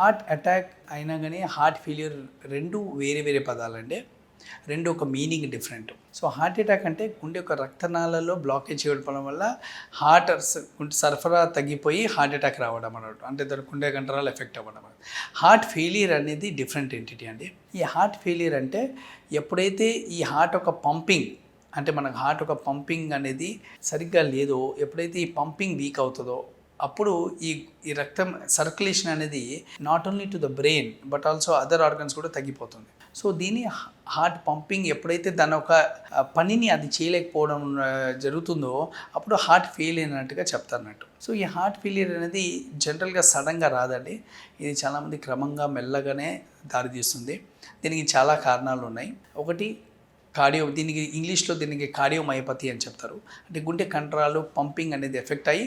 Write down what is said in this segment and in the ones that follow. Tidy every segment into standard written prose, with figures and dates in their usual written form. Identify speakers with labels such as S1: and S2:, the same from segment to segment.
S1: Heart attack అయినా కానీ heart failure రెండు వేరే వేరే పదాలండి, రెండు ఒక meaning different. So heart attack అంటే గుండె యొక్క రక్తనాళాల్లో బ్లాకేజ్ చేయడం వల్ల గుండె సరఫరా తగ్గిపోయి హార్ట్ అటాక్ రావడం అన్నట్టు, అంటే దాని గుండె కండరాలు ఎఫెక్ట్ అవ్వడం. హార్ట్ ఫెయిలియర్ అనేది డిఫరెంట్ ఎంటిటీ అండి. ఈ హార్ట్ ఫెయిలియర్ అంటే ఎప్పుడైతే ఈ హార్ట్ ఒక పంపింగ్, అంటే మనకు హార్ట్ ఒక పంపింగ్ అనేది సరిగ్గా లేదో, ఎప్పుడైతే ఈ పంపింగ్ వీక్ అవుతుందో అప్పుడు ఈ రక్తం సర్క్యులేషన్ అనేది not only to the brain but also other organs కూడా తగ్గిపోతుంది. సో దీని హార్ట్ పంపింగ్ ఎప్పుడైతే దాని ఒక పనిని అది చేయలేకపోవడం జరుగుతుందో అప్పుడు హార్ట్ ఫెయిల్ అయినట్టుగా చెప్తారన్నట్టు. సో ఈ హార్ట్ ఫెయిలియర్ అనేది జనరల్గా సడన్గా రాదండి, ఇది చాలామంది క్రమంగా మెల్లగానే దారితీస్తుంది. దీనికి చాలా కారణాలు ఉన్నాయి. ఒకటి దీనికి ఇంగ్లీష్లో కార్డియోమయోపతి అని చెప్తారు. అంటే గుండె కండరాలు పంపింగ్ అనేది ఎఫెక్ట్ అయ్యి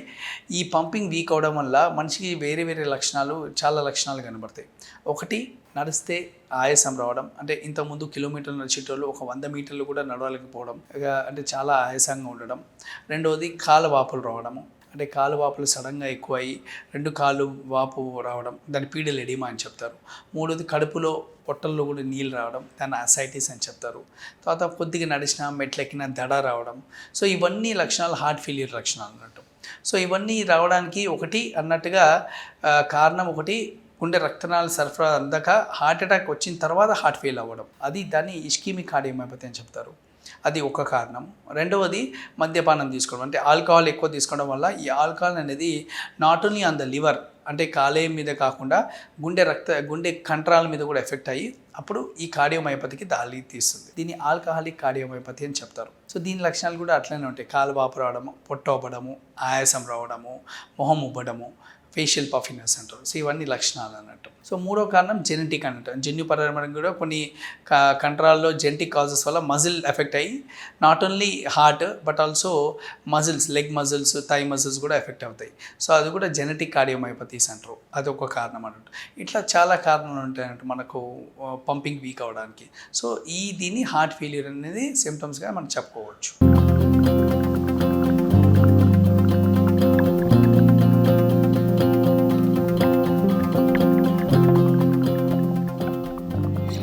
S1: ఈ పంపింగ్ వీక్ అవడం వల్ల మనిషికి వేరే వేరే చాలా లక్షణాలు కనబడతాయి. ఒకటి, నడిస్తే ఆయాసం రావడం, అంటే ఇంతకుముందు కిలోమీటర్లు నడిచేటోళ్ళు ఒక 100 మీటర్లు కూడా నడవలేకపోవడం, అంటే చాలా ఆయాసంగా ఉండడం. రెండవది కాళ్ళ వాపులు రావడము, అంటే కాలు వాపులు సడన్గా ఎక్కువ అయ్యి 2 కాళ్ళు వాపు రావడం, దాన్ని పీడల్ ఎడిమా అని చెప్తారు. మూడోది కడుపులో పొట్టల్లో కూడా నీళ్ళు రావడం, దాన్ని అసైటిస్ అని చెప్తారు. తర్వాత కొద్దిగా నడిచినా మెట్లెక్కిన దడ రావడం. సో ఇవన్నీ లక్షణాలు హార్ట్ ఫెయిల్యూర్ లక్షణాలు అన్నట్టు. సో ఇవన్నీ రావడానికి ఒకటి అన్నట్టుగా కారణం ఒకటి, గుండె రక్తనాళాల సరఫరా అందక హార్ట్ అటాక్ వచ్చిన తర్వాత హార్ట్ ఫెయిల్ అవ్వడం, అది దాన్ని ఇస్కీమిక్ కార్డియోమయోపతి అని చెప్తారు. అది ఒక కారణం. రెండవది మద్యపానం తీసుకోవడం, అంటే ఆల్కహాల్ ఎక్కువ తీసుకోవడం వల్ల ఈ ఆల్కహాల్ అనేది not only on the liver, అంటే కాలేయం మీద కాకుండా గుండె కండరాల మీద కూడా ఎఫెక్ట్ అయ్యి అప్పుడు ఈ కార్డియోమయోపతికి దారి తీస్తుంది. దీన్ని ఆల్కహాలిక్ కార్డియోమయోపతి అని చెప్తారు. సో దీని లక్షణాలు కూడా అట్లనే ఉంటాయి. కాలు వాపు రావడము, పొట్ట ఉబ్బడము, ఆయాసం రావడము, మొహం ఉబ్బడము, ఫేషియల్ పఫినెస్ అంటారు. సో ఇవన్నీ లక్షణాలు అన్నట్టు. సో మూడో కారణం జెనెటిక్ అన్నట్టు. జన్యుపరమైన కూడా కొన్ని కండరాల్లో జెనెటిక్ కాజెస్ వల్ల మజిల్ ఎఫెక్ట్ అయ్యి not only heart but also muscles, leg muscles, thigh muscles కూడా ఎఫెక్ట్ అవుతాయి. సో అది కూడా జెనెటిక్ కార్డియోమయోపతీస్ అంటారు. అది ఒక కారణం అన్నట్టు. ఇట్లా చాలా కారణాలు ఉంటాయి అన్నట్టు మనకు పంపింగ్ వీక్ అవ్వడానికి. సో దీన్ని హార్ట్ ఫెయిల్యూర్ అనేది సిమ్టమ్స్గా మనం చెప్పుకోవచ్చు.